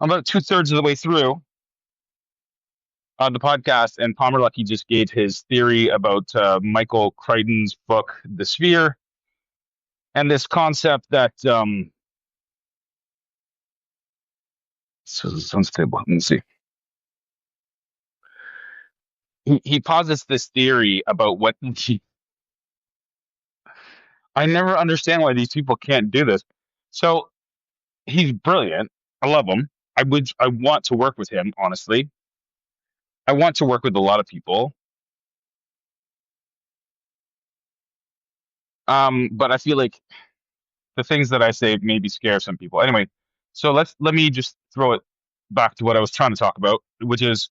I'm about two-thirds of the way through the podcast, and Palmer Luckey just gave his theory about Michael Crichton's book, The Sphere, and this concept that so this sounds stable. Let me see. He posits this theory about what I never understand why these people can't do this. So he's brilliant. I love him. I want to work with him, honestly. I want to work with a lot of people. But I feel like the things that I say maybe scare some people. Anyway, so let me just throw it back to what I was trying to talk about, which is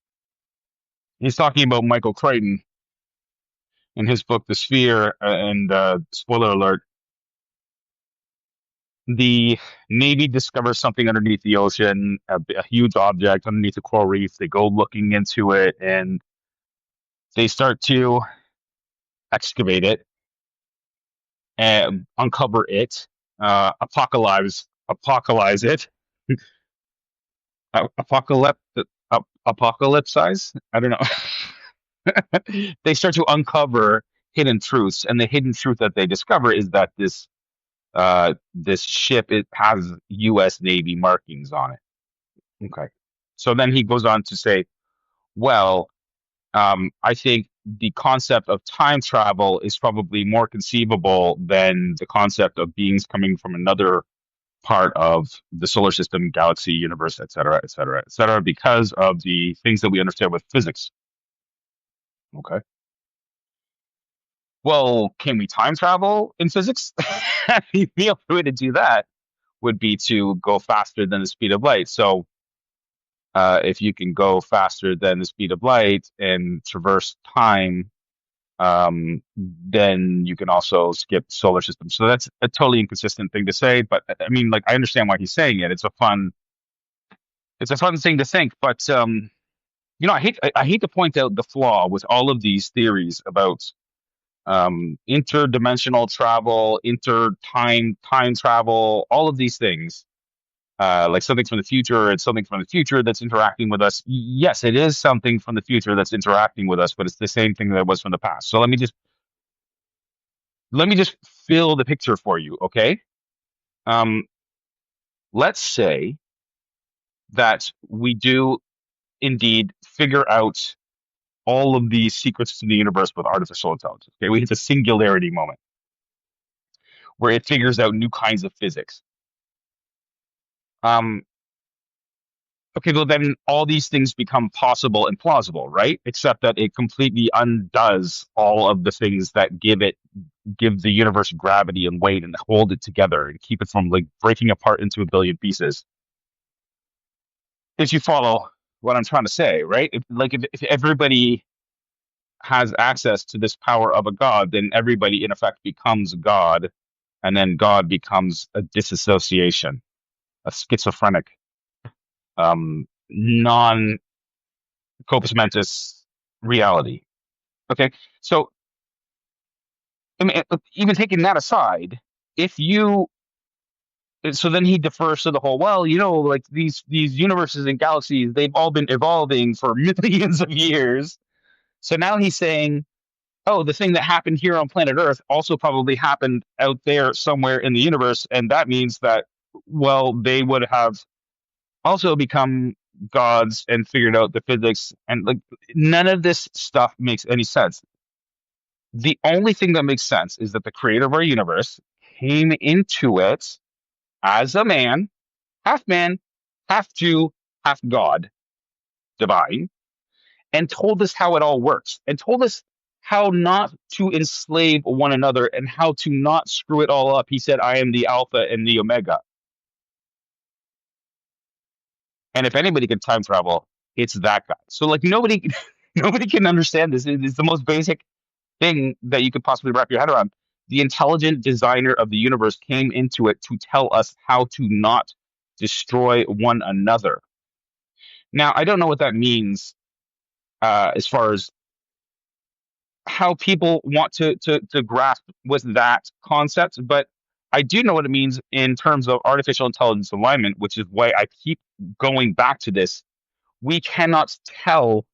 he's talking about Michael Crichton in his book The Sphere, and spoiler alert, the Navy discovers something underneath the ocean, a huge object underneath the coral reef. They go looking into it and they start to excavate it and uncover it, apocalypse it, apocalypse, apocalypsize. I don't know. They start to uncover hidden truths, and the hidden truth that they discover is that this ship, it has U.S. Navy markings on it. Okay, so then he goes on to say, well, I think the concept of time travel is probably more conceivable than the concept of beings coming from another part of the solar system, galaxy, universe, et cetera, et cetera, et cetera, because of the things that we understand with physics. Okay. Well, can we time travel in physics? The only way to do that would be to go faster than the speed of light. So, if you can go faster than the speed of light and traverse time, then you can also skip solar system. So that's a totally inconsistent thing to say, but I mean, like, I understand why he's saying it. It's a fun thing to think, but I hate to point out the flaw with all of these theories about interdimensional travel, time travel, all of these things. Like something from the future, it's something from the future that's interacting with us. Yes, it is something from the future that's interacting with us, but it's the same thing that it was from the past. So let me just fill the picture for you, okay? Um, let's say that we do indeed figure out all of these secrets to the universe with artificial intelligence. Okay, we hit the singularity moment where it figures out new kinds of physics. Um, okay, well then all these things become possible and plausible, right? Except that it completely undoes all of the things that give the universe gravity and weight and hold it together and keep it from like breaking apart into a billion pieces. If you follow what I'm trying to say, right? If everybody has access to this power of a god, then everybody in effect becomes God, and then God becomes a disassociation, a schizophrenic, non corpus mentis reality. Okay, so I mean, even taking that aside, if you so then he defers to the whole, well, like these universes and galaxies, they've all been evolving for millions of years. So now he's saying, oh, the thing that happened here on planet Earth also probably happened out there somewhere in the universe, and that means that, well, they would have also become gods and figured out the physics, and like none of this stuff makes any sense. The only thing that makes sense is that the creator of our universe came into it as a man, half Jew, half God, divine, and told us how it all works, and told us how not to enslave one another and how to not screw it all up. He said, I am the Alpha and the Omega. And if anybody can time travel, it's that guy. So like nobody nobody can understand this. It's the most basic thing that you could possibly wrap your head around. The intelligent designer of the universe came into it to tell us how to not destroy one another. Now, I don't know what that means as far as how people want to grasp with that concept, but I do know what it means in terms of artificial intelligence alignment, which is why I keep going back to this. We cannot tell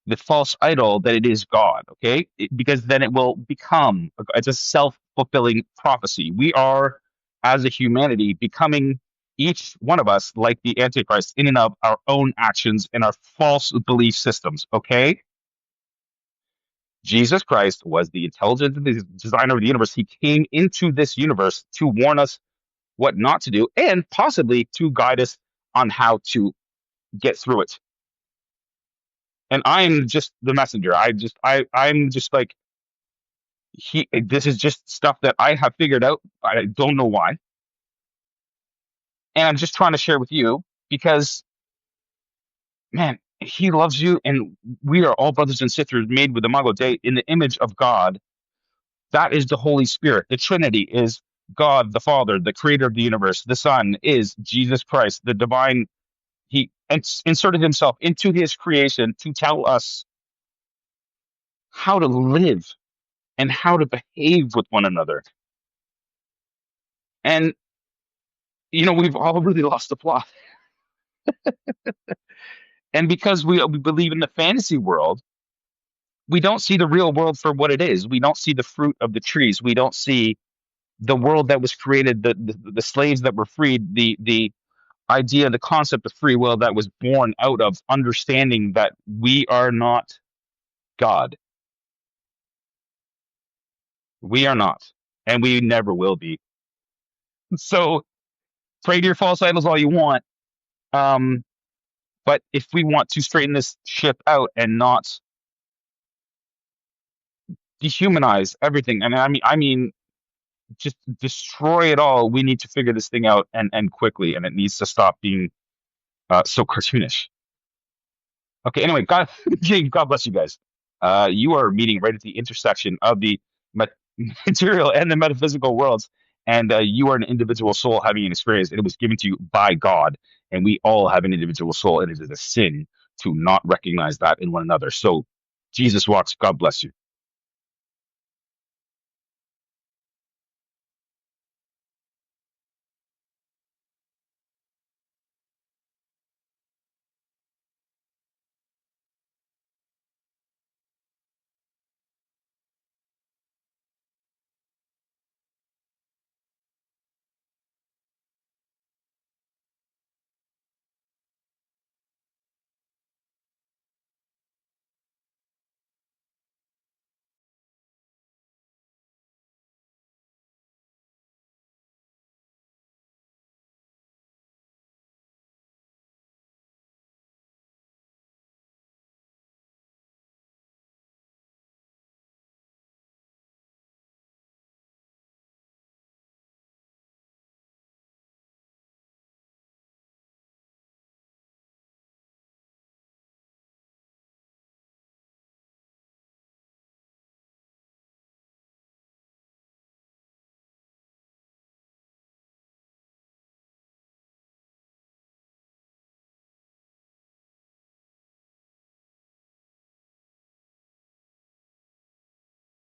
the false idol that it is God, okay? Because then it will become, it's a self-fulfilling prophecy. We are, as a humanity, becoming each one of us like the Antichrist in and of our own actions and our false belief systems, okay? Jesus Christ was the intelligent designer of the universe. He came into this universe to warn us what not to do and possibly to guide us on how to get through it. And I'm just the messenger. I'm just like he this is just stuff that I have figured out. I don't know why. And I'm just trying to share with you because man, he loves you and we are all brothers and sisters made with the Imago Dei in the image of God. That is the Holy Spirit. The Trinity is God the Father, the creator of the universe. The Son is Jesus Christ, the divine. He inserted himself into his creation to tell us how to live and how to behave with one another. And, we've all really lost the plot. And because we believe in the fantasy world, we don't see the real world for what it is. We don't see the fruit of the trees. We don't see the world that was created, the slaves that were freed, the idea, the concept of free will that was born out of understanding that we are not God. We are not, and we never will be. So pray to your false idols all you want. But if we want to straighten this ship out and not dehumanize everything, and I mean, just destroy it all, we need to figure this thing out and quickly, and it needs to stop being so cartoonish. Okay, anyway, God, God bless you guys. You are meeting right at the intersection of the material and the metaphysical worlds, and you are an individual soul having an experience, and it was given to you by God, and we all have an individual soul, and it is a sin to not recognize that in one another. So, Jesus walks. God bless you.